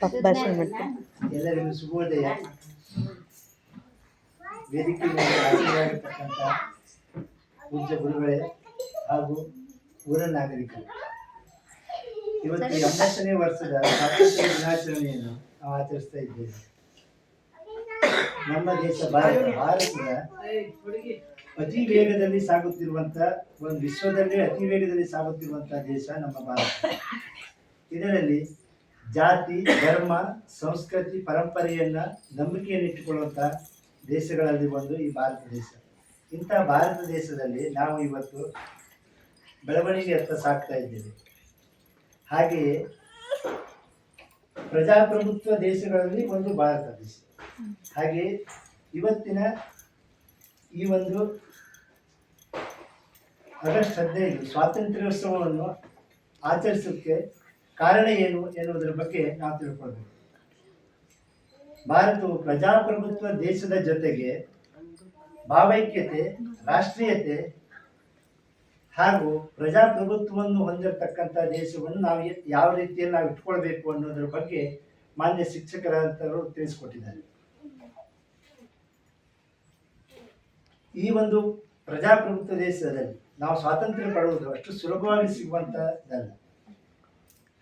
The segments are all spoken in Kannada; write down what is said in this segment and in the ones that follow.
ಭಾಷಣ ಮಾಡ್ತೀನಿ. ಎಲ್ಲರಿಗೂ ಶುಭೋದಯ. ವೇದಿಕೆ ಮೇಲೆ ಹಾಜರಾಗಿರ್ತಕ್ಕಂಥ ಪೂಜ್ಯ ಗುರುಗಳೇ ಹಾಗೂ ಊರ ನಾಗರಿಕರು, ಇವತ್ತು 80ನೇ ವರ್ಷದ ಸ್ವಾತಂತ್ರ್ಯ ದಿನಾಚರಣೆಯನ್ನು ನಾವು ಆಚರಿಸ್ತಾ ಇದ್ದೇವೆ. ನಮ್ಮ ದೇಶ ಭಾರತದ ಅತಿ ವೇಗದಲ್ಲಿ ಸಾಗುತ್ತಿರುವಂತ ಒಂದು ವಿಶ್ವದಲ್ಲೇ ಅತಿ ವೇಗದಲ್ಲಿ ಸಾಗುತ್ತಿರುವಂತಹ ದೇಶ ನಮ್ಮ ಭಾರತ. ಇದರಲ್ಲಿ ಜಾತಿ, ಧರ್ಮ, ಸಂಸ್ಕೃತಿ, ಪರಂಪರೆಯನ್ನ ನಂಬಿಕೆಯನ್ನು ಇಟ್ಟುಕೊಳ್ಳುವಂತಹ ದೇಶಗಳಲ್ಲಿ ಒಂದು ಈ ಭಾರತ ದೇಶ. ಇಂಥ ಭಾರತ ದೇಶದಲ್ಲಿ ನಾವು ಇವತ್ತು ಬೆಳವಣಿಗೆಯತ್ತ ಸಾಗ್ತಾ ಇದ್ದೇವೆ. ಹಾಗೆಯೇ ಪ್ರಜಾಪ್ರಭುತ್ವ ದೇಶಗಳಲ್ಲಿ ಒಂದು ಭಾರತ ದೇಶ. ಹಾಗೆಯೇ ಇವತ್ತಿನ ಈ ಒಂದು ಆಗಸ್ಟ್ 15 ಸ್ವಾತಂತ್ರ್ಯೋತ್ಸವವನ್ನು ಆಚರಿಸೋಕ್ಕೆ ಕಾರಣ ಏನು ಎನ್ನುವುದರ ಬಗ್ಗೆ ನಾವು ತಿಳ್ಕೊಳ್ಬೇಕು. ಭಾರತವು ಪ್ರಜಾಪ್ರಭುತ್ವ ದೇಶದ ಜೊತೆಗೆ ಭಾವೈಕ್ಯತೆ, ರಾಷ್ಟ್ರೀಯತೆ ಹಾಗೂ ಪ್ರಜಾಪ್ರಭುತ್ವವನ್ನು ಹೊಂದಿರತಕ್ಕಂಥ ದೇಶವನ್ನು ನಾವು ಯಾವ ರೀತಿಯಲ್ಲಿ ನಾವು ಇಟ್ಕೊಳ್ಬೇಕು ಅನ್ನೋದ್ರ ಬಗ್ಗೆ ಮಾನ್ಯ ಶಿಕ್ಷಕರಂತವರು ತಿಳಿಸಿಕೊಟ್ಟಿದ್ದಾರೆ. ಈ ಒಂದು ಪ್ರಜಾಪ್ರಭುತ್ವ ದೇಶದಲ್ಲಿ ನಾವು ಸ್ವಾತಂತ್ರ್ಯ ಪಡುವುದು ಅಷ್ಟು ಸುಲಭವಾಗಿ ಸಿಗುವಂಥದ್ದಲ್ಲ.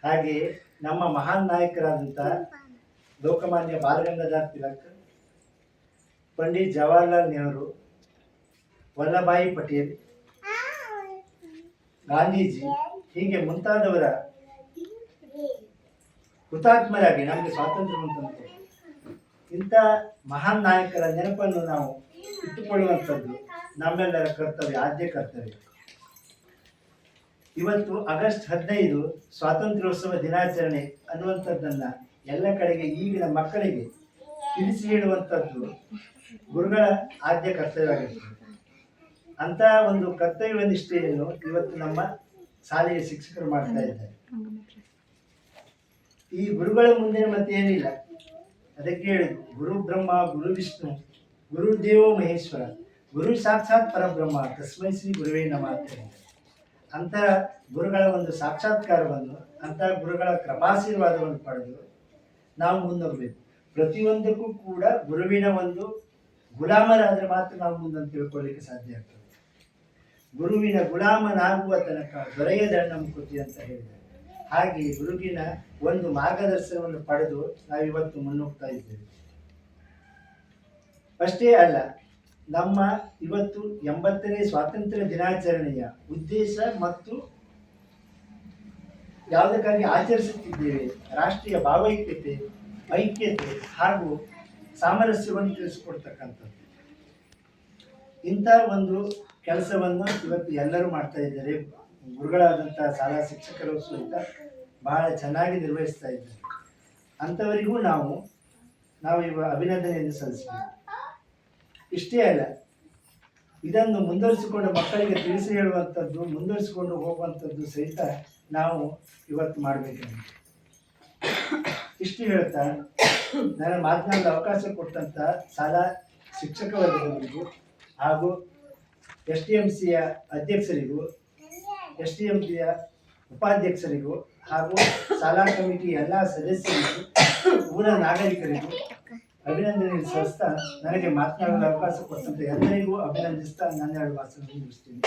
ಹಾಗೆಯೇ ನಮ್ಮ ಮಹಾನ್ ನಾಯಕರಾದಂಥ ಲೋಕಮಾನ್ಯ ಬಾಲಗಂಗಾಧರ ತಿಲಕ್, ಪಂಡಿತ್ ಜವಾಹರ್ಲಾಲ್ ನೆಹರು, ವಲ್ಲಭಾಯಿ ಪಟೇಲ್, ಗಾಂಧೀಜಿ ಹೀಗೆ ಮುಂತಾದವರ ಹುತಾತ್ಮರಾಗಿ ನಮಗೆ ಸ್ವಾತಂತ್ರ್ಯ ಬಂತು. ಇಂಥ ಮಹಾನ್ ನಾಯಕರ ನೆನಪನ್ನು ನಾವು ಇಟ್ಟುಕೊಳ್ಳುವಂಥದ್ದು ನಮ್ಮೆಲ್ಲರ ಕರ್ತವ್ಯ, ಆದ್ಯ ಕರ್ತವ್ಯ. ಇವತ್ತು ಆಗಸ್ಟ್ 15 ಸ್ವಾತಂತ್ರ್ಯೋತ್ಸವ ದಿನಾಚರಣೆ ಅನ್ನುವಂಥದ್ದನ್ನು ಎಲ್ಲ ಕಡೆಗೆ ಈಗಿನ ಮಕ್ಕಳಿಗೆ ತಿಳಿಸಿ ಹೇಳುವಂಥದ್ದು ಗುರುಗಳ ಆದ್ಯ ಕರ್ತವ್ಯವಾಗಿರ್ತದೆ. ಅಂತ ಒಂದು ಕರ್ತವ್ಯ ನಿಷ್ಠೆಯನ್ನು ಇವತ್ತು ನಮ್ಮ ಶಾಲೆಯ ಶಿಕ್ಷಕರು ಮಾಡ್ತಾ ಇದ್ದಾರೆ. ಈ ಗುರುಗಳ ಮುಂದೆ ಮತ್ತೆ ಏನಿಲ್ಲ. ಅದಕ್ಕೆ ಹೇಳಿದ್ರು, ಗುರು ಬ್ರಹ್ಮ, ಗುರು ವಿಷ್ಣು, ಗುರು ದೇವೋ ಮಹೇಶ್ವರ, ಗುರು ಸಾಕ್ಷಾತ್ ಪರಬ್ರಹ್ಮ, ತಸ್ಮೈ ಶ್ರೀ ಗುರುವೇ ನಮಃ. ಅಂತ ಗುರುಗಳ ಒಂದು ಸಾಕ್ಷಾತ್ಕಾರವನ್ನು, ಅಂತ ಗುರುಗಳ ಕೃಪಾಶೀರ್ವಾದವನ್ನು ಪಡೆದು ನಾವು ಮುನ್ನೋಗಬೇಕು. ಪ್ರತಿಯೊಂದಕ್ಕೂ ಕೂಡ ಗುರುವಿನ ಒಂದು ಗುಲಾಮರಾದರೆ ಮಾತ್ರ ನಾವು ಮುಂದನ್ನು ತಿಳ್ಕೊಳ್ಳಿಕ್ಕೆ ಸಾಧ್ಯ ಆಗ್ತದೆ. ಗುರುವಿನ ಗುಲಾಮನಾಗುವ ತನಕ ದೊರೆಯದಣ್ಣ ಮುಕುತಿ ಅಂತ ಹೇಳಿದ್ದಾರೆ. ಹಾಗೆ ಗುರುವಿನ ಒಂದು ಮಾರ್ಗದರ್ಶನವನ್ನು ಪಡೆದು ನಾವಿವತ್ತು ಮುನ್ನೋಗ್ತಾ ಇದ್ದೇವೆ. ಅಷ್ಟೇ ಅಲ್ಲ, ನಮ್ಮ ಇವತ್ತು 80ನೇ ಸ್ವಾತಂತ್ರ್ಯ ದಿನಾಚರಣೆಯ ಉದ್ದೇಶ ಮತ್ತು ಯಾವುದಕ್ಕಾಗಿ ಆಚರಿಸುತ್ತಿದ್ದೇವೆ, ರಾಷ್ಟ್ರೀಯ ಭಾವೈಕ್ಯತೆ, ಐಕ್ಯತೆ ಹಾಗೂ ಸಾಮರಸ್ಯವನ್ನು ತಿಳಿಸಿಕೊಡ್ತಕ್ಕಂಥದ್ದು. ಇಂಥ ಒಂದು ಕೆಲಸವನ್ನು ಇವತ್ತು ಎಲ್ಲರೂ ಮಾಡ್ತಾ ಇದ್ದಾರೆ. ಗುರುಗಳಾದಂಥ ಶಾಲಾ ಶಿಕ್ಷಕರು ಸಹಿತ ಬಹಳ ಚೆನ್ನಾಗಿ ನಿರ್ವಹಿಸ್ತಾ ಇದ್ದಾರೆ. ಅಂಥವರಿಗೂ ನಾವು ಇವಾಗ ಅಭಿನಂದನೆಯನ್ನು ಸಲ್ಲಿಸಬೇಕು. ಇಷ್ಟೇ ಅಲ್ಲ, ಇದನ್ನು ಮುಂದುವರಿಸಿಕೊಂಡು ಮಕ್ಕಳಿಗೆ ತಿಳಿಸಿ ಹೇಳುವಂಥದ್ದು, ಮುಂದುವರಿಸಿಕೊಂಡು ಹೋಗುವಂಥದ್ದು ಸಹಿತ ನಾವು ಇವತ್ತು ಮಾಡಬೇಕು. ಇಷ್ಟು ಹೇಳ್ತಾ ನಾನು ಮಾತನಾಡಲು ಅವಕಾಶ ಕೊಟ್ಟಂಥ ಶಾಲಾ ಶಿಕ್ಷಕ ವರ್ಗದವರಿಗೂ ಹಾಗೂ STMCಯ ಅಧ್ಯಕ್ಷರಿಗೂ, STMCಯ ಉಪಾಧ್ಯಕ್ಷರಿಗೂ ಹಾಗೂ ಶಾಲಾ ಕಮಿಟಿ ಎಲ್ಲ ಸದಸ್ಯರಿಗೂ, ಊರ ನಾಗರಿಕರಿಗೂ ಅಭಿನಂದನೆ ಸಲ್ಲಿಸ್ತಾ ನನಗೆ ಮಾತನಾಡಲು ಅವಕಾಶ ಕೊಟ್ಟಂತೆ ಎಲ್ಲರಿಗೂ ಅಭಿನಂದಿಸ್ತಾ ನನ್ನ 2 ಭಾಷಣ ಮುಗಿಸ್ತೀನಿ.